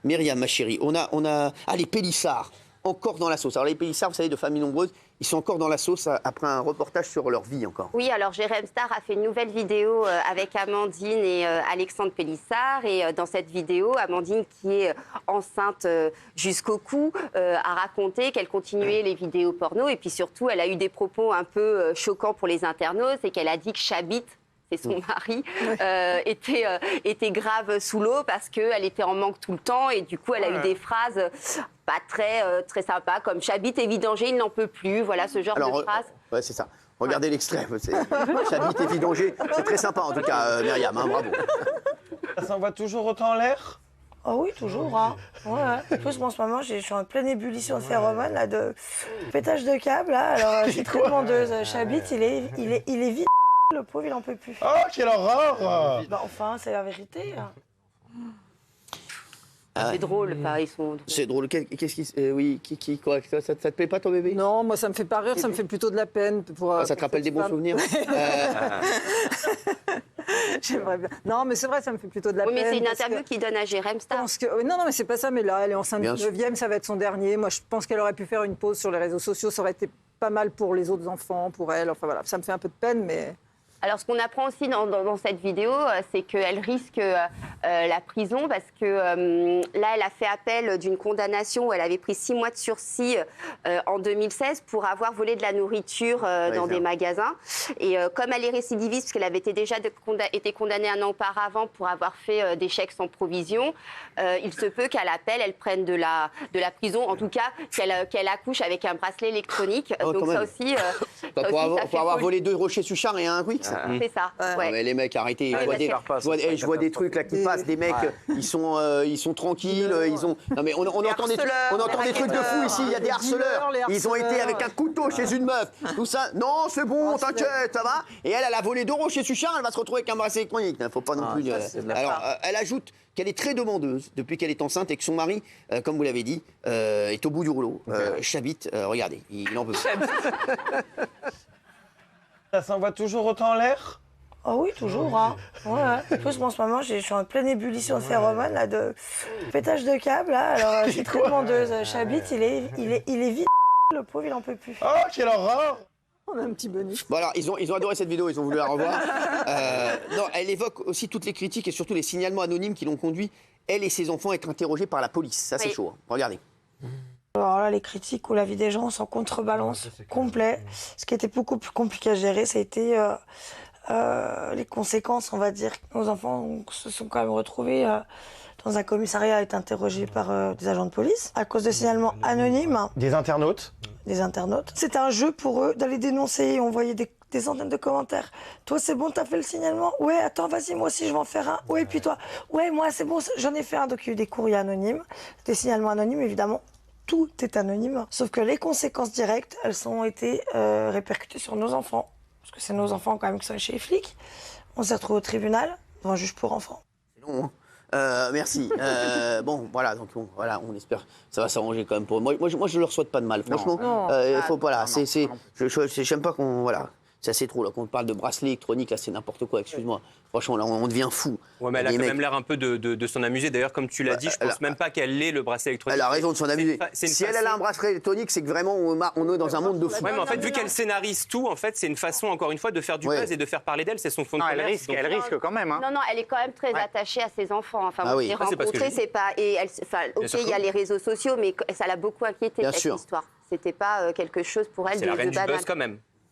Myriam, ma chérie, on a... Ah, les Pélissards, encore dans la sauce. Alors les Pélissards, vous savez, de familles nombreuses, ils sont encore dans la sauce après un reportage sur leur vie encore. Oui, alors Jérém Star a fait une nouvelle vidéo avec Amandine et Alexandre Pélissard. Et dans cette vidéo, Amandine, qui est enceinte jusqu'au cou, a raconté qu'elle continuait les vidéos porno. Et puis surtout, elle a eu des propos un peu choquants pour les internautes. C'est qu'elle a dit que Chabit, c'est son mari, était grave sous l'eau parce qu'elle était en manque tout le temps. Et du coup, elle a eu des phrases pas très sympas, comme « Chabit est vidanger, il n'en peut plus ». Voilà, ce genre de phrases. Ouais, c'est ça. Regardez l'extrait. Chabit est vidanger. C'est très sympa, en tout cas, Myriam. Hein, bravo. Ça envoie toujours autant en l'air? Oh oui, toujours. Hein. Ouais. En plus, moi, en ce moment, je suis en pleine ébullition de phéromones, là, de pétage de câble. Là. Alors, je suis très demandeuse. Chabit, il est vide. Le pauvre, il en peut plus. Oh, quelle horreur! Bah, enfin, c'est la vérité. C'est drôle, ils sont drôles. C'est drôle. Qu'est-ce qui... oui, quoi, ça te plaît pas, ton bébé? Non, moi, ça me fait pas rire, ça me fait plutôt de la peine. Ça te rappelle des bons souvenirs? J'aimerais bien. Non, mais c'est vrai, ça me fait plutôt de la peine. Oui, mais c'est une interview qu'il donne à Jérém Star. Non, mais c'est pas ça. Mais là, elle est enceinte du 9e, ça va être son dernier. Moi, je pense qu'elle aurait pu faire une pause sur les réseaux sociaux. Ça aurait été pas mal pour les autres enfants, pour elle. Enfin, voilà, ça me fait un peu de peine, mais... Alors, ce qu'on apprend aussi dans cette vidéo, c'est qu'elle risque la prison parce que là, elle a fait appel d'une condamnation où elle avait pris 6 mois de sursis en 2016 pour avoir volé de la nourriture dans des magasins. Et comme elle est récidiviste, parce qu'elle avait déjà été condamnée un an auparavant pour avoir fait des chèques sans provision, il se peut qu'à l'appel, elle prenne de la prison, en tout cas qu'elle accouche avec un bracelet électronique. Donc ça aussi... pour avoir volé 2 rochers Suchard et un Wix. C'est ça. Ouais. Mais les mecs, arrêtez. Je vois des trucs là qui passent. Des mecs, ils sont tranquilles. Non mais on entend des trucs de fou ici. Il y a des harceleurs. Ils ont été avec un couteau chez une meuf. Tout ça. Non, c'est bon, t'inquiète, ça va. Et elle a volé 2 rochers Suchard. Elle va se retrouver avec un bracelet électronique. Faut pas non plus. Alors, elle ajoute qu'elle est très demandeuse depuis qu'elle est enceinte et que son mari, comme vous l'avez dit, est au bout du rouleau. Chabit, regardez, il en veut. Ça s'envoie toujours autant en l'air? Oh oui, toujours. Hein. Ouais. En plus, moi, en ce moment, je suis en pleine ébullition de phéromones, là, de pétage de câble. Là. Alors, je suis très demandeuse. Chabit, il est vide. Le pauvre, il en peut plus. Oh, quelle horreur! On a un petit bonus. Bon alors, ils ont adoré cette vidéo, ils ont voulu la revoir. Non, elle évoque aussi toutes les critiques et surtout les signalements anonymes qui l'ont conduit, elle et ses enfants, à être interrogés par la police. Ça, c'est chaud. Hein. Regardez. Alors là, les critiques ou la vie des gens, s'en contrebalance complet. Ce qui était beaucoup plus compliqué à gérer, ça a été les conséquences, on va dire. Nos enfants se sont quand même retrouvés dans un commissariat à être interrogés par des agents de police à cause de signalements anonymes. Des internautes? Des internautes. C'était un jeu pour eux d'aller dénoncer. On voyait des centaines de commentaires. Toi, c'est bon, t'as fait le signalement? Ouais, attends, vas-y, moi aussi, je vais en faire un. Ouais, puis toi? Ouais, moi, c'est bon, j'en ai fait un. Donc, il y a eu des courriers anonymes, des signalements anonymes, évidemment. Tout est anonyme. Sauf que les conséquences directes, elles ont été répercutées sur nos enfants. Parce que c'est nos enfants, quand même, qui sont chez les flics. On s'est retrouvés au tribunal, devant un juge pour enfants. C'est long, hein. Merci. Bon, voilà, donc voilà, on espère que ça va s'arranger quand même pour moi. Moi, je leur souhaite pas de mal, franchement. Faut voilà, j'aime pas qu'on voilà. C'est assez trop là qu'on parle de bracelet électronique, là c'est n'importe quoi, excuse-moi. Franchement là on devient fou. Ouais, mais elle a quand même l'air un peu de s'en amuser. D'ailleurs, comme tu l'as dit, je pense même pas qu'elle ait le bracelet électronique. Elle a raison de s'en amuser. Si elle a un bracelet électronique, c'est que vraiment on est dans un monde de fou. Ouais, mais en fait, vu qu'elle scénarise tout, en fait, c'est une façon encore une fois de faire du buzz et de faire parler d'elle. C'est son fond de commerce. Elle risque quand même. Hein. Non, elle est quand même très attachée à ses enfants. Enfin, vous les rencontrer, c'est pas. Et ok, il y a les réseaux sociaux, mais ça l'a beaucoup inquiétée cette histoire. C'était pas quelque chose pour elle de banal. C'est la reine du buzz quand même.